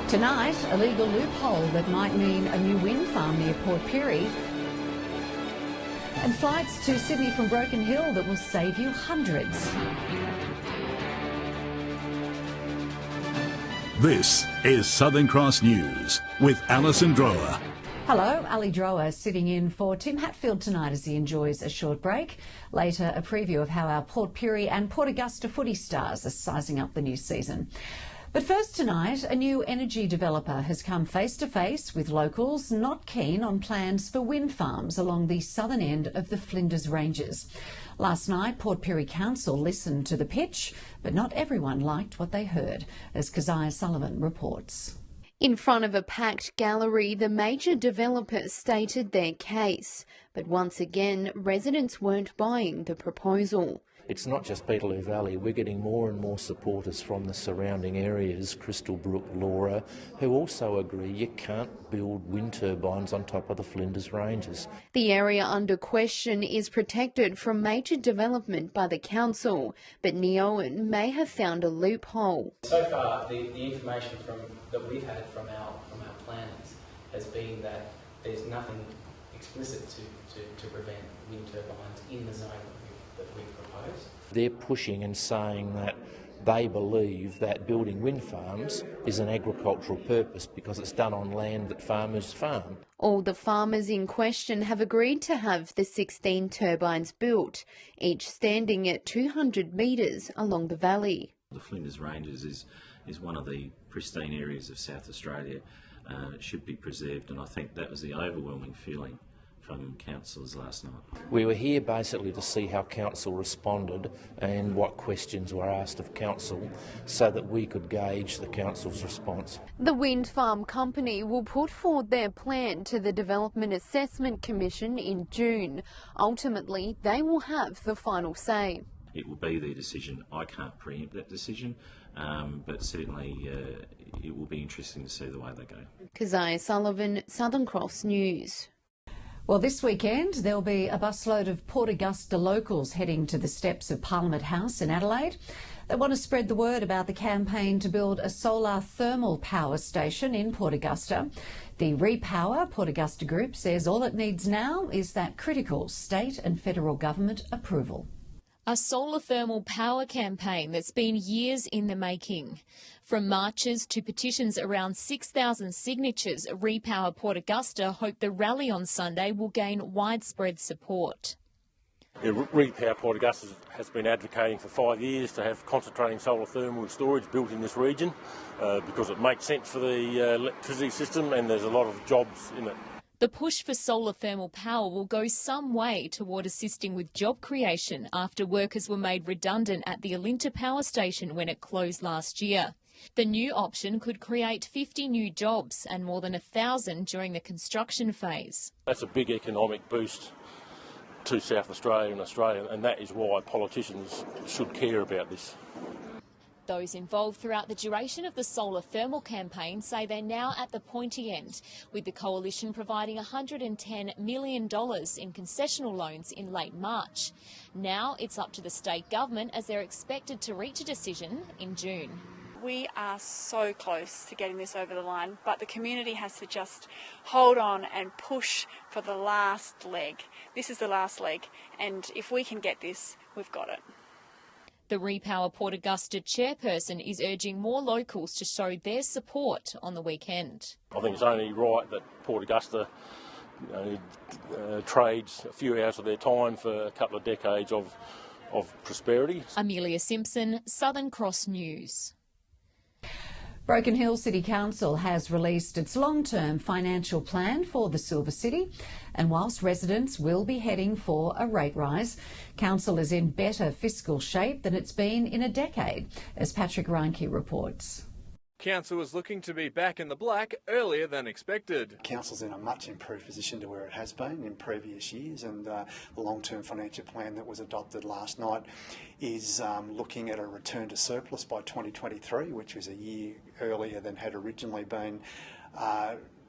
Tonight, a legal loophole that might mean a new wind farm near Port Pirie, and flights to Sydney from Broken Hill that will save you hundreds. This is Southern Cross News with Alison Drower. Hello, Ali Drower sitting in for Tim Hatfield tonight as he enjoys a short break. Later, a preview of how our Port Pirie and Port Augusta footy stars are sizing up the new season. But first tonight, a new energy developer has come face to face with locals not keen on plans for wind farms along the southern end of the Flinders Ranges. Last night, Port Pirie Council listened to the pitch, but not everyone liked what they heard, as Keziah Sullivan reports. In front of a packed gallery, the major developers stated their case. But once again, residents weren't buying the proposal. It's not just Beetaloo Valley, we're getting more and more supporters from the surrounding areas, Crystal Brook, Laura, who also agree you can't build wind turbines on top of the Flinders Ranges. The area under question is protected from major development by the council, but Neoen may have found a loophole. So far, the information that we've had from our planners has been that there's nothing explicit to prevent wind turbines in the zone that we've proposed. They're pushing and saying that they believe that building wind farms is an agricultural purpose because it's done on land that farmers farm. All the farmers in question have agreed to have the 16 turbines built, each standing at 200 metres along the valley. The Flinders Ranges is one of the pristine areas of South Australia. It should be preserved, and I think that was the overwhelming feeling from councillors last night. We were here basically to see how council responded and what questions were asked of council so that we could gauge the council's response. The wind farm company will put forward their plan to the Development Assessment Commission in June. Ultimately, they will have the final say. It will be their decision. I can't preempt that decision, but certainly it will be interesting to see the way they go. Keziah Sullivan, Southern Cross News. Well, this weekend there'll be a busload of Port Augusta locals heading to the steps of Parliament House in Adelaide. They want to spread the word about the campaign to build a solar thermal power station in Port Augusta. The Repower Port Augusta group says all it needs now is that critical state and federal government approval. A solar thermal power campaign that's been years in the making. From marches to petitions around 6,000 signatures, Repower Port Augusta hope the rally on Sunday will gain widespread support. Repower Port Augusta has been advocating for 5 years to have concentrating solar thermal storage built in this region because it makes sense for the electricity system and there's a lot of jobs in it. The push for solar thermal power will go some way toward assisting with job creation after workers were made redundant at the Alinta Power Station when it closed last year. The new option could create 50 new jobs and more than 1,000 during the construction phase. That's a big economic boost to South Australia and that is why politicians should care about this. Those involved throughout the duration of the solar thermal campaign say they're now at the pointy end, with the coalition providing $110 million in concessional loans in late March. Now it's up to the state government as they're expected to reach a decision in June. We are so close to getting this over the line, but the community has to just hold on and push for the last leg. This is the last leg, and if we can get this, we've got it. The Repower Port Augusta chairperson is urging more locals to show their support on the weekend. I think it's only right that Port Augusta trades a few hours of their time for a couple of decades of prosperity. Amelia Simpson, Southern Cross News. Broken Hill City Council has released its long-term financial plan for the Silver City, and whilst residents will be heading for a rate rise, Council is in better fiscal shape than it's been in a decade, as Patrick Reinke reports. Council is looking to be back in the black earlier than expected. Council's in a much improved position to where it has been in previous years, and the long-term financial plan that was adopted last night is looking at a return to surplus by 2023, which was a year earlier than had originally been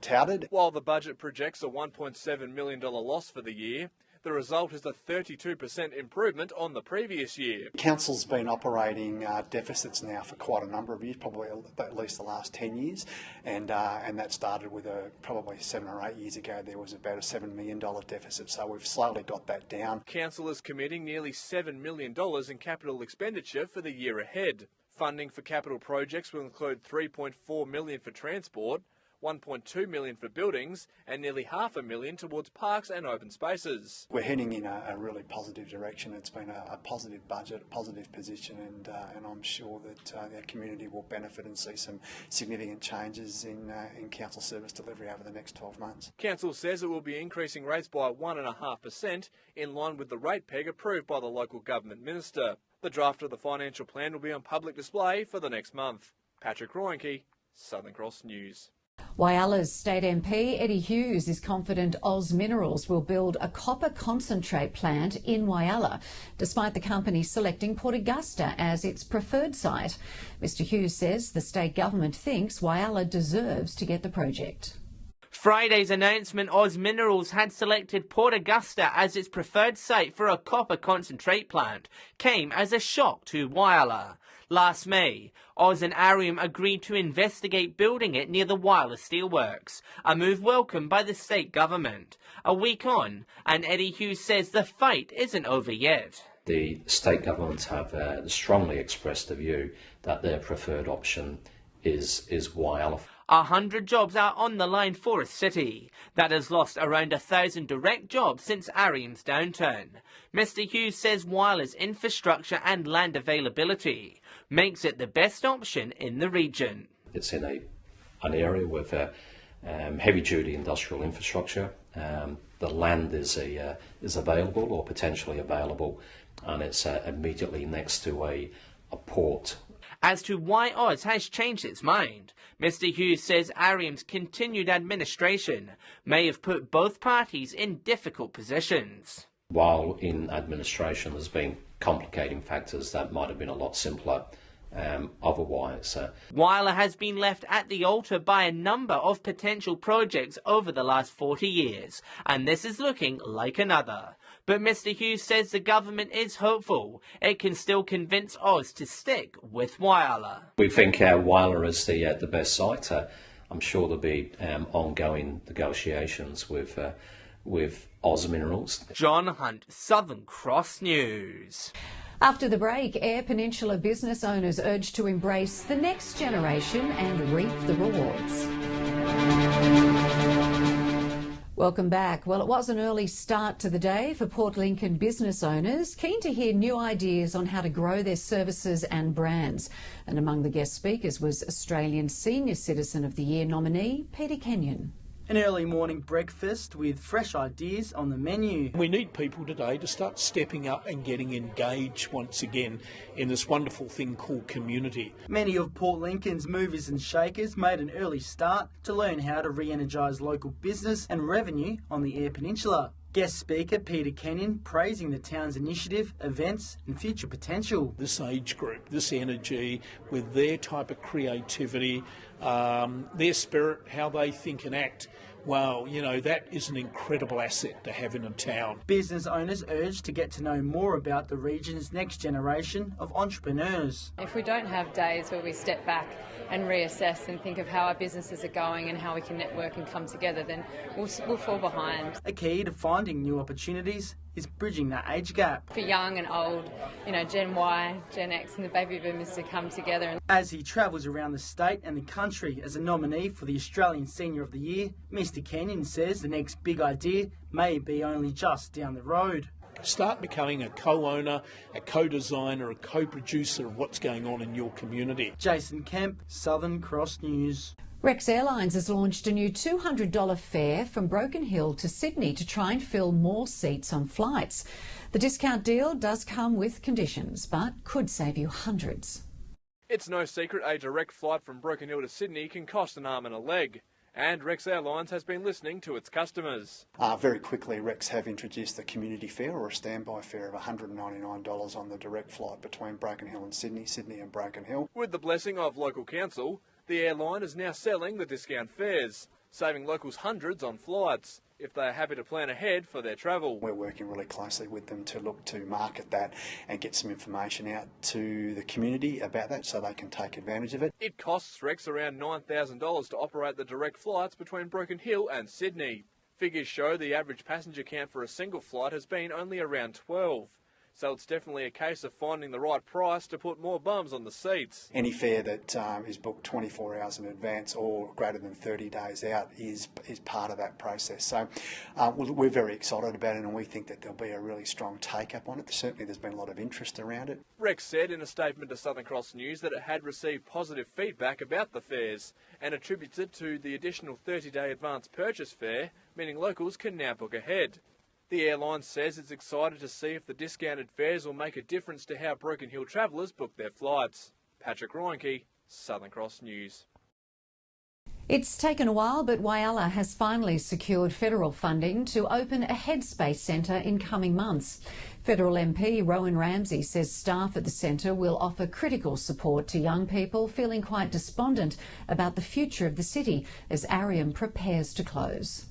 touted. While the budget projects a $1.7 million loss for the year, The result is a 32% improvement on the previous year. Council's been operating deficits now for quite a number of years, probably at least the last 10 years, and that started with probably 7 or 8 years ago. There was about a $7 million deficit, so we've slowly got that down. Council is committing nearly $7 million in capital expenditure for the year ahead. Funding for capital projects will include $3.4 million for transport, $1.2 million for buildings and nearly $500,000 towards parks and open spaces. We're heading in a really positive direction. It's been a positive budget, a positive position, and I'm sure that our community will benefit and see some significant changes in council service delivery over the next 12 months. Council says it will be increasing rates by 1.5% in line with the rate peg approved by the local government minister. The draft of the financial plan will be on public display for the next month. Patrick Roinke, Southern Cross News. Wyalla's State MP Eddie Hughes is confident Oz Minerals will build a copper concentrate plant in Whyalla, despite the company selecting Port Augusta as its preferred site. Mr Hughes says the state government thinks Whyalla deserves to get the project. Friday's announcement Oz Minerals had selected Port Augusta as its preferred site for a copper concentrate plant came as a shock to Whyalla. Last May, Oz and Arrium agreed to investigate building it near the Whyalla Steelworks, a move welcomed by the state government. A week on, and Eddie Hughes says the fight isn't over yet. The state government have strongly expressed the view that their preferred option is Whyalla. 100 jobs are on the line for a city that has lost around 1,000 direct jobs since Arrium's downturn. Mr Hughes says Whyalla's infrastructure and land availability makes it the best option in the region. It's in an area with heavy-duty industrial infrastructure. The land is available or potentially available, and it's immediately next to a port. As to why Oz has changed its mind, Mr Hughes says Arrium's continued administration may have put both parties in difficult positions. While in administration there's been complicating factors that might have been a lot simpler otherwise. Whyalla has been left at the altar by a number of potential projects over the last 40 years, and this is looking like another. But Mr Hughes says the government is hopeful it can still convince Oz to stick with Whyalla. We think Whyalla is the best site. I'm sure there'll be ongoing negotiations with Oz Minerals. John Hunt, Southern Cross News. After the break, Eyre Peninsula business owners urged to embrace the next generation and reap the rewards. Welcome back. Well, it was an early start to the day for Port Lincoln business owners, keen to hear new ideas on how to grow their services and brands. And among the guest speakers was Australian Senior Citizen of the Year nominee, Peter Kenyon. An early morning breakfast with fresh ideas on the menu. We need people today to start stepping up and getting engaged once again in this wonderful thing called community. Many of Port Lincoln's movers and shakers made an early start to learn how to re-energise local business and revenue on the Eyre Peninsula. Guest speaker Peter Kenyon praising the town's initiative, events and future potential. This age group, this energy, with their type of creativity, their spirit, how they think and act, well, you know, that is an incredible asset to have in a town. Business owners urged to get to know more about the region's next generation of entrepreneurs. If we don't have days where we step back and reassess and think of how our businesses are going and how we can network and come together, then we'll fall behind. A key to finding new opportunities is bridging that age gap. For young and old, you know, Gen Y, Gen X and the baby boomers to come together. As he travels around the state and the country as a nominee for the Australian Senior of the Year, Mr Kenyon says the next big idea may be only just down the road. Start becoming a co-owner, a co-designer, a co-producer of what's going on in your community. Jason Kemp, Southern Cross News. Rex Airlines has launched a new $200 fare from Broken Hill to Sydney to try and fill more seats on flights. The discount deal does come with conditions, but could save you hundreds. It's no secret a direct flight from Broken Hill to Sydney can cost an arm and a leg. And Rex Airlines has been listening to its customers. Very quickly, Rex have introduced the community fare or a standby fare of $199 on the direct flight between Broken Hill and Sydney, Sydney and Broken Hill. With the blessing of local council, the airline is now selling the discount fares. saving locals hundreds on flights if they are happy to plan ahead for their travel. We're working really closely with them to look to market that and get some information out to the community about that so they can take advantage of it. It costs Rex around $9,000 to operate the direct flights between Broken Hill and Sydney. Figures show the average passenger count for a single flight has been only around 12. So it's definitely a case of finding the right price to put more bums on the seats. Any fare that is booked 24 hours in advance or greater than 30 days out is part of that process. So we're very excited about it, and we think that there'll be a really strong take-up on it. Certainly there's been a lot of interest around it. Rex said in a statement to Southern Cross News that it had received positive feedback about the fares and attributes it to the additional 30-day advance purchase fare, meaning locals can now book ahead. The airline says it's excited to see if the discounted fares will make a difference to how Broken Hill travellers book their flights. Patrick Reinke, Southern Cross News. It's taken a while, but Whyalla has finally secured federal funding to open a Headspace centre in coming months. Federal MP Rowan Ramsey says staff at the centre will offer critical support to young people feeling quite despondent about the future of the city as Arium prepares to close.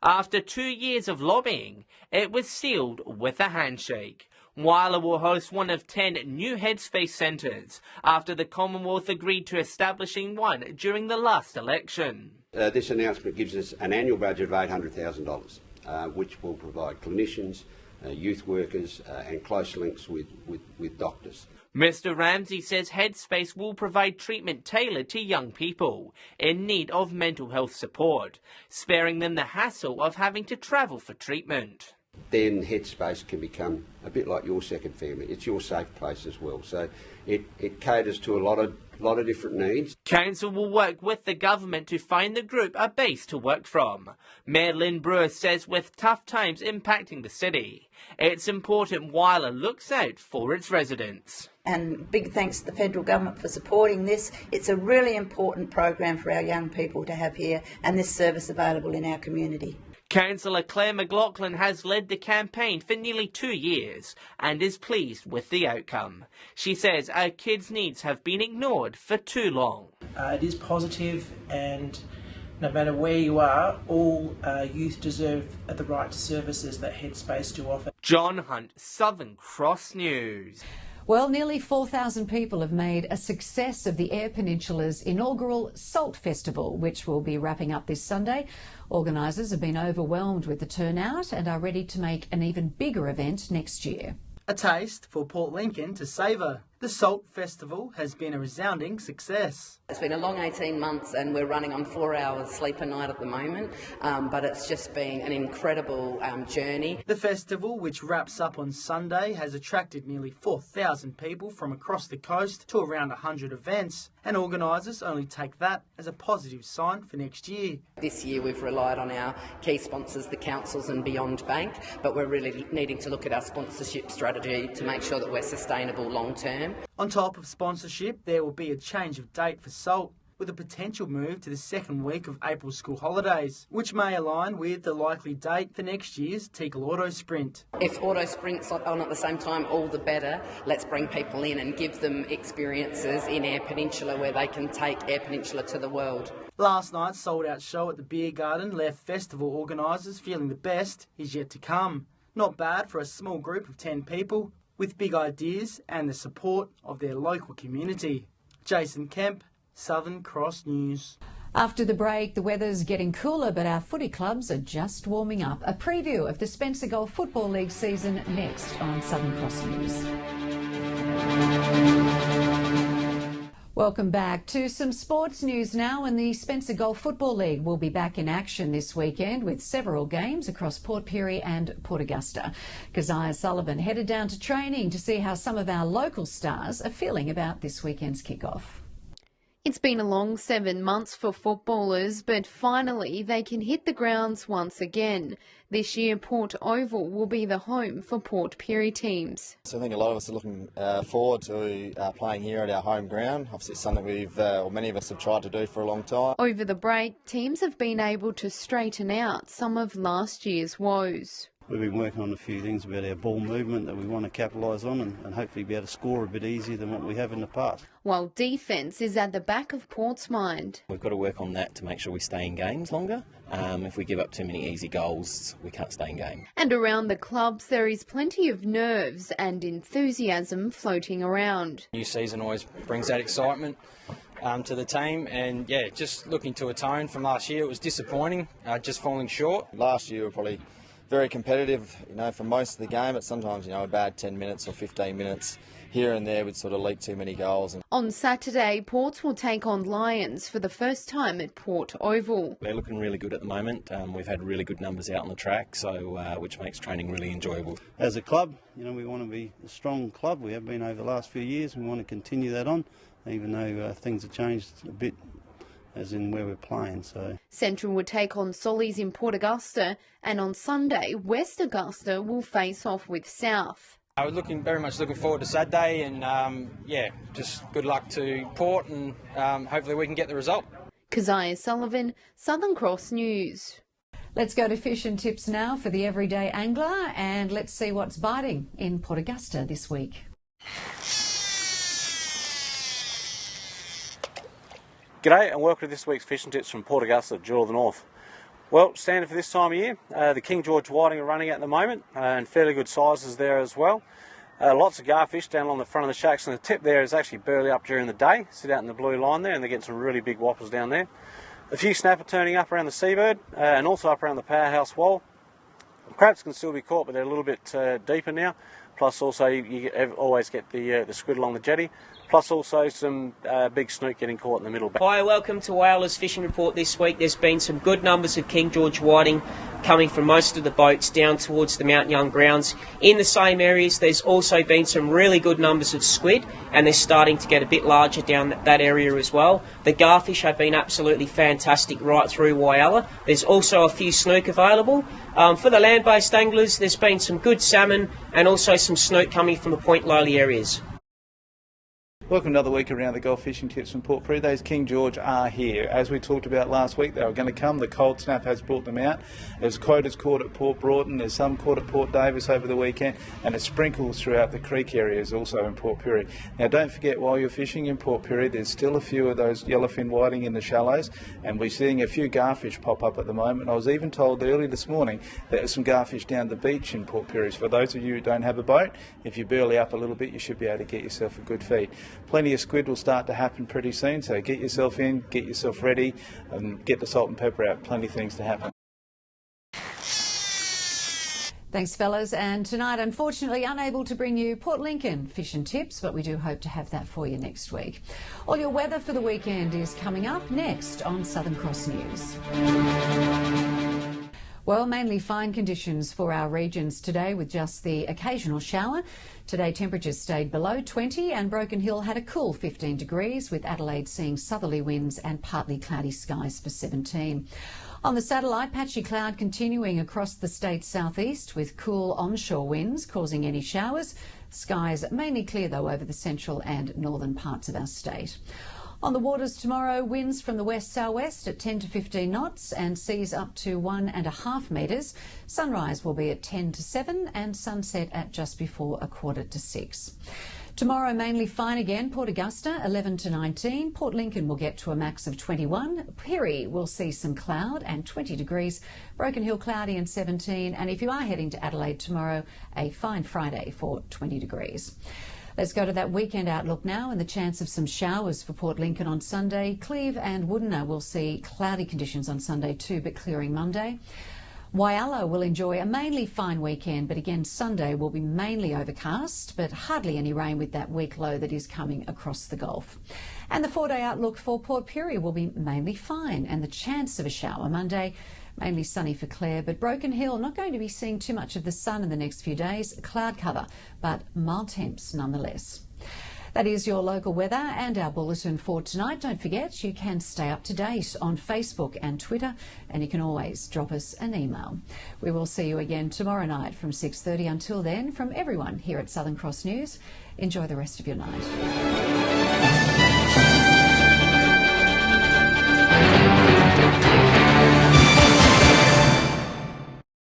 After 2 years of lobbying, it was sealed with a handshake. Whyalla will host one of 10 new Headspace centres after the Commonwealth agreed to establishing one during the last election. This announcement gives us an annual budget of $800,000, which will provide clinicians, youth workers and close links with doctors. Mr Ramsey says Headspace will provide treatment tailored to young people in need of mental health support, sparing them the hassle of having to travel for treatment. Then Headspace can become a bit like your second family. It's your safe place as well. So it caters to a lot of different needs. Council will work with the government to find the group a base to work from. Mayor Lynn Brewer says with tough times impacting the city, it's important Whyalla looks out for its residents. And big thanks to the federal government for supporting this. It's a really important program for our young people to have here and this service available in our community. Councillor Claire McLaughlin has led the campaign for nearly 2 years and is pleased with the outcome. She says our kids' needs have been ignored for too long. It is positive, and no matter where you are, all youth deserve the right to services that Headspace do offer. John Hunt, Southern Cross News. Well, nearly 4,000 people have made a success of the Eyre Peninsula's inaugural Salt Festival, which will be wrapping up this Sunday. Organisers have been overwhelmed with the turnout and are ready to make an even bigger event next year. A taste for Port Lincoln to savour. The Salt Festival has been a resounding success. It's been a long 18 months and we're running on 4 hours sleep a night at the moment, but it's just been an incredible journey. The festival, which wraps up on Sunday, has attracted nearly 4,000 people from across the coast to around 100 events, and organisers only take that as a positive sign for next year. This year we've relied on our key sponsors, the councils and Beyond Bank, but we're really needing to look at our sponsorship strategy to make sure that we're sustainable long term. On top of sponsorship, there will be a change of date for Salt, with a potential move to the second week of April school holidays, which may align with the likely date for next year's Teakle Auto Sprint. If Auto Sprint's on at the same time, all the better. Let's bring people in and give them experiences in Eyre Peninsula where they can take Eyre Peninsula to the world. Last night's sold-out show at the Beer Garden left festival organisers feeling the best is yet to come. Not bad for a small group of 10 people, with big ideas and the support of their local community. Jason Kemp, Southern Cross News. After the break, the weather's getting cooler, but our footy clubs are just warming up. A preview of the Spencer Gulf Football League season next on Southern Cross News. Welcome back to some sports news now, and the Spencer Gulf Football League will be back in action this weekend with several games across Port Pirie and Port Augusta. Keziah Sullivan headed down to training to see how some of our local stars are feeling about this weekend's kick-off. It's been a long 7 months for footballers, but finally they can hit the grounds once again. This year, Port Oval will be the home for Port Pirie teams. So I think a lot of us are looking forward to playing here at our home ground. Obviously it's something many of us have tried to do for a long time. Over the break, teams have been able to straighten out some of last year's woes. We've been working on a few things about our ball movement that we want to capitalise on and hopefully be able to score a bit easier than what we have in the past. While defence is at the back of Port's mind. We've got to work on that to make sure we stay in games longer. If we give up too many easy goals, we can't stay in game. And around the clubs, there is plenty of nerves and enthusiasm floating around. New season always brings that excitement to the team, and yeah, just looking to atone from last year. It was disappointing, just falling short. Last year we were probably very competitive, for most of the game, but sometimes, a bad 10 minutes or 15 minutes here and there would sort of leak too many goals. On Saturday, Ports will take on Lions for the first time at Port Oval. They're looking really good at the moment. We've had really good numbers out on the track, so which makes training really enjoyable. As a club, we want to be a strong club. We have been over the last few years. We want to continue that on, even though things have changed a bit as in where we're playing. So Central will take on Solly's in Port Augusta, and on Sunday, West Augusta will face off with South. We're very much looking forward to Saturday, and just good luck to Port, and hopefully we can get the result. Keziah Sullivan, Southern Cross News. Let's go to fish and tips now for the everyday angler, and let's see what's biting in Port Augusta this week. G'day and welcome to this week's Fishing Tips from Port Augusta, Jewel of the North. Well, standard for this time of year, the King George whiting are running at the moment, and fairly good sizes there as well. Lots of garfish down along the front of the shacks, and the tip there is actually burley up during the day, sit out in the blue line there, and they're getting some really big whoppers down there. A few snapper turning up around the Seabird, and also up around the Powerhouse Wall. Crabs can still be caught, but they're a little bit deeper now. Plus also you always get the squid along the jetty. Plus also some big snook getting caught in the middle. Hi, welcome to Whalers Fishing Report this week. There's been some good numbers of King George whiting coming from most of the boats down towards the Mount Young grounds. In the same areas, there's also been some really good numbers of squid, and they're starting to get a bit larger down that area as well. The garfish have been absolutely fantastic right through Whyalla. There's also a few snook available. For the land-based anglers, there's been some good salmon and also some snook coming from the Point Lowly areas. Welcome to another week around the Gulf Fishing Tips from Port Pirie. Those King George are here. As we talked about last week, they were going to come. The cold snap has brought them out. There's quotas caught at Port Broughton, there's some caught at Port Davis over the weekend, and it sprinkles throughout the creek areas also in Port Pirie. Now don't forget, while you're fishing in Port Pirie, there's still a few of those yellowfin whiting in the shallows, and we're seeing a few garfish pop up at the moment. I was even told early this morning that there's some garfish down the beach in Port Pirie. So for those of you who don't have a boat, if you burley up a little bit, you should be able to get yourself a good feed. Plenty of squid will start to happen pretty soon, so get yourself in, get yourself ready, and get the salt and pepper out. Plenty of things to happen. Thanks, fellas. And tonight, unfortunately, unable to bring you Port Lincoln fish and tips, but we do hope to have that for you next week. All your weather for the weekend is coming up next on Southern Cross News. Well, mainly fine conditions for our regions today with just the occasional shower. Today temperatures stayed below 20 and Broken Hill had a cool 15 degrees with Adelaide seeing southerly winds and partly cloudy skies for 17. On the satellite, patchy cloud continuing across the state's southeast with cool onshore winds causing any showers. Skies mainly clear though over the central and northern parts of our state. On the waters tomorrow, winds from the west-southwest at 10 to 15 knots and seas up to 1.5 metres. Sunrise will be at 10 to 7 and sunset at just before 5:45. Tomorrow mainly fine again. Port Augusta 11 to 19. Port Lincoln will get to a max of 21. Pirie will see some cloud and 20 degrees. Broken Hill cloudy and 17. And if you are heading to Adelaide tomorrow, a fine Friday for 20 degrees. Let's go to that weekend outlook now and the chance of some showers for Port Lincoln on Sunday. Cleve and Woodinna will see cloudy conditions on Sunday too, but clearing Monday. Whyalla will enjoy a mainly fine weekend, but again Sunday will be mainly overcast, but hardly any rain with that weak low that is coming across the Gulf. And the 4-day outlook for Port Pirie will be mainly fine and the chance of a shower Monday. Mainly sunny for Clare, but Broken Hill not going to be seeing too much of the sun in the next few days. Cloud cover, but mild temps nonetheless. That is your local weather and our bulletin for tonight. Don't forget, you can stay up to date on Facebook and Twitter, and you can always drop us an email. We will see you again tomorrow night from 6:30. Until then, from everyone here at Southern Cross News, enjoy the rest of your night.